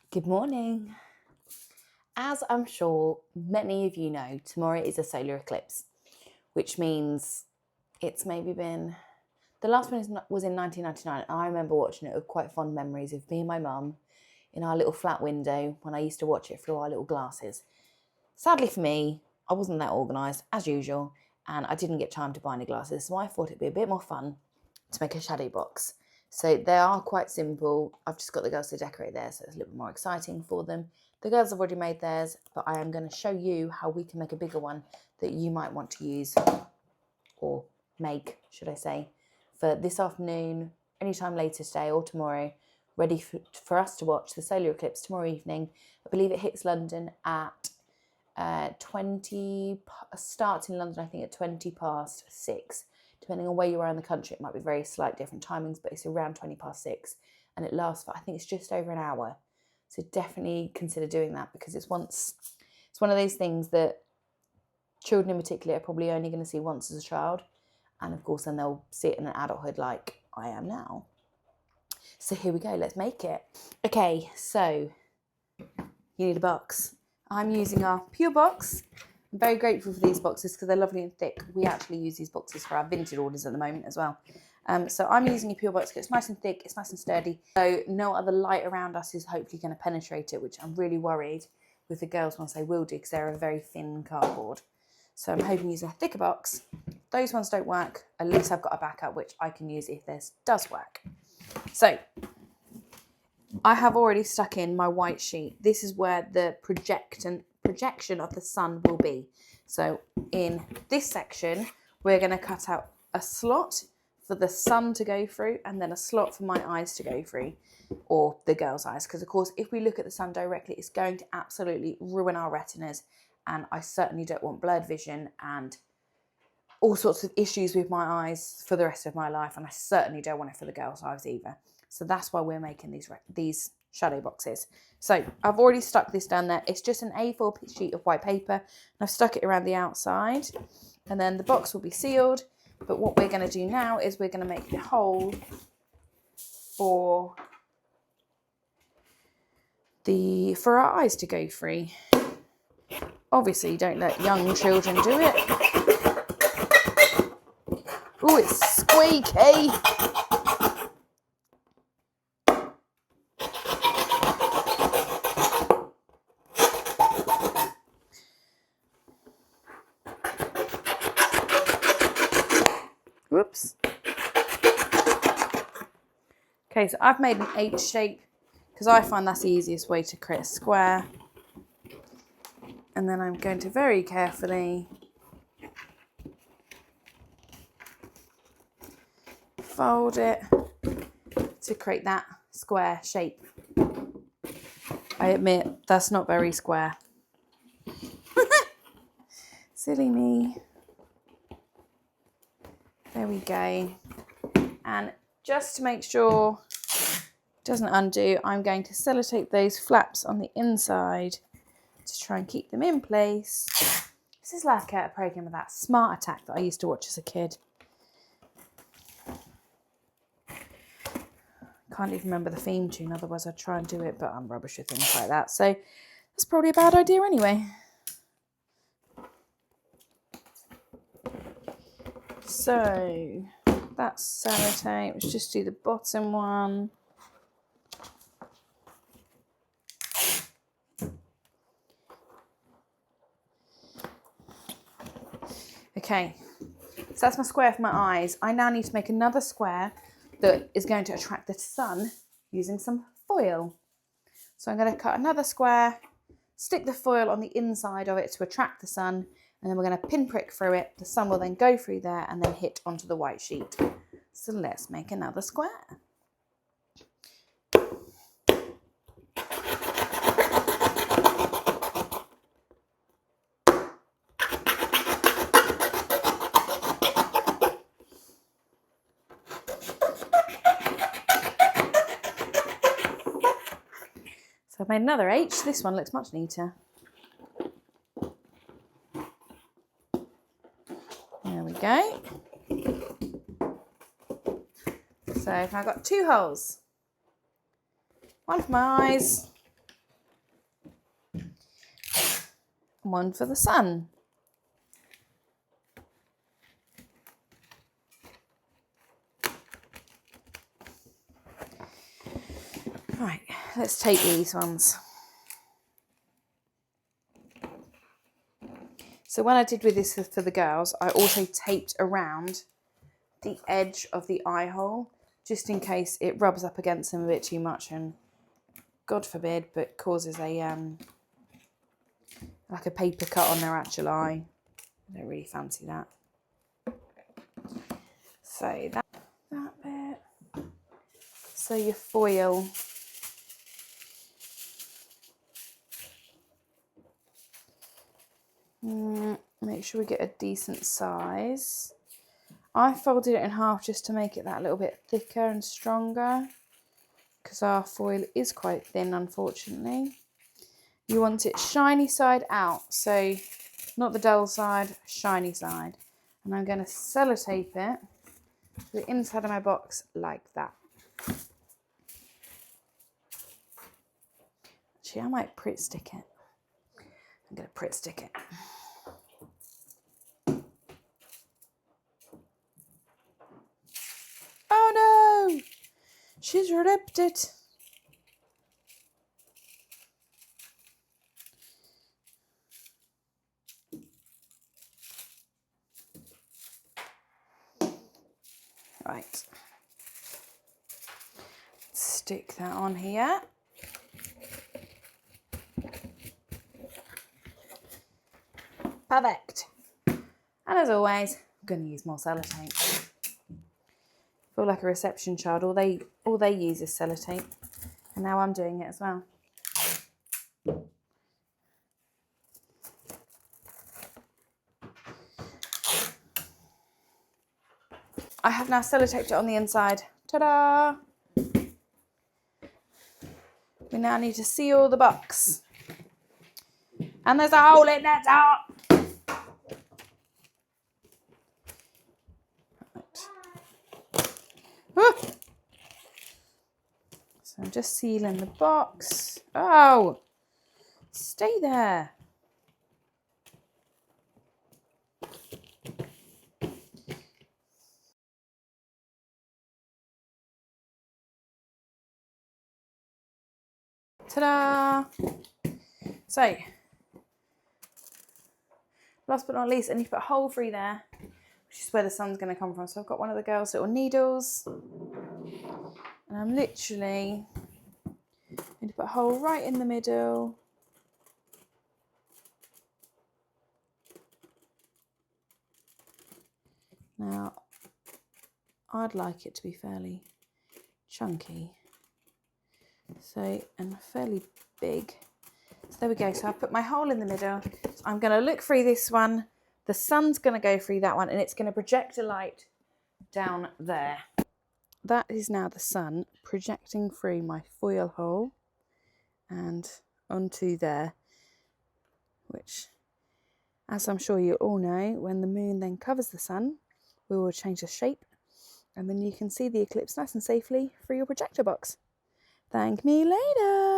Good morning. As I'm sure many of you know, tomorrow is a solar eclipse, which means it's maybe been... The last one was in 1999. I remember watching it with quite fond memories of me and my mum in our little flat window when I used to watch it through our little glasses. Sadly for me, I wasn't that organised, as usual, and I didn't get time to buy any glasses, so I thought it'd be a bit more fun to make a shadow box. So they are quite simple. I've just got the girls to decorate theirs, so it's a little bit more exciting for them. The girls have already made theirs, but I am going to show you how we can make a bigger one that you might want to use, or make, should I say, for this afternoon, anytime later today or tomorrow, ready for us to watch the solar eclipse tomorrow evening. I believe it hits London at 20, starts in London I think at 6:20. Depending on where you are in the country, it might be very slight different timings, but it's around 6:20, and it lasts for, I think it's just over an hour. So definitely consider doing that, because it's one of those things that children in particular are probably only going to see once as a child, and of course then they'll see it in adulthood like I am now. So here we go, let's make it. Okay, so you need a box. I'm using our Pure box. I'm very grateful for these boxes because they're lovely and thick. We actually use these boxes for our Vinted orders at the moment as well. So I'm using a Pure box because it's nice and thick, it's nice and sturdy. So no other light around us is hopefully going to penetrate it, which I'm really worried with the girls once they will do, because they're a very thin cardboard. So I'm hoping using a thicker box. If those ones don't work, at least I've got a backup which I can use if this does work. So I have already stuck in my white sheet. This is where the projection of the sun will be. So in this section, we're going to cut out a slot for the sun to go through, and then a slot for my eyes to go through, or the girls' eyes. Because of course, if we look at the sun directly, it's going to absolutely ruin our retinas. And I certainly don't want blurred vision and all sorts of issues with my eyes for the rest of my life. And I certainly don't want it for the girls' eyes either. So that's why we're making these shadow boxes. So I've already stuck this down there. It's just an A4 sheet of white paper, and I've stuck it around the outside, and then the box will be sealed. But what we're going to do now is we're going to make the hole for our eyes to go through. Obviously, don't let young children do it. Oh, it's squeaky. Whoops. Okay, so I've made an H shape because I find that's the easiest way to create a square. And then I'm going to very carefully fold it to create that square shape. I admit that's not very square. Silly me. There we go. And just to make sure it doesn't undo, I'm going to sellotape those flaps on the inside to try and keep them in place. This is like a program of that Smart Attack that I used to watch as a kid. Can't even remember the theme tune, otherwise I'd try and do it, but I'm rubbish with things like that. So that's probably a bad idea anyway. So that's sellotape. Let's just do the bottom one. Okay, so that's my square for my eyes. I now need to make another square that is going to attract the sun using some foil. So I'm going to cut another square, stick the foil on the inside of it to attract the sun, and then we're going to pinprick through it. The sun will then go through there and then hit onto the white sheet. So let's make another square. So I've made another H. This one looks much neater. There we go. So I've now got two holes. One for my eyes one for the sun. Right, let's tape these ones. So when I did with this for the girls, I also taped around the edge of the eye hole, just in case it rubs up against them a bit too much and, God forbid, but causes a like a paper cut on their actual eye. I don't really fancy that. So that bit. So your foil. Make sure we get a decent size. I folded it in half just to make it that little bit thicker and stronger, because our foil is quite thin, unfortunately. You want it shiny side out, so not the dull side, shiny side. And I'm going to sellotape it to the inside of my box like that. Actually, I might Pritt stick it. I'm going to Pritt stick it. Oh no! She's ripped it. Right. Stick that on here. Perfect. And as always, I'm going to use more sellotape. I feel like a reception child. All they use is sellotape. And now I'm doing it as well. I have now sellotaped it on the inside. Ta-da! We now need to seal the box. And there's a hole in that top. Right. So I'm just sealing the box. Oh, stay there. Ta-da! So, last but not least, I need to put a hole through there, which is where the sun's going to come from. So I've got one of the girls' little needles, and I'm literally going to put a hole right in the middle. Now, I'd like it to be fairly chunky, so, and fairly big. So there we go. So I've put my hole in the middle. So I'm going to look through this one. The sun's going to go through that one, and it's going to project a light down there. That is now the sun projecting through my foil hole and onto there, which, as I'm sure you all know, when the moon then covers the sun, we will change the shape, and then you can see the eclipse nice and safely through your projector box. Thank me later.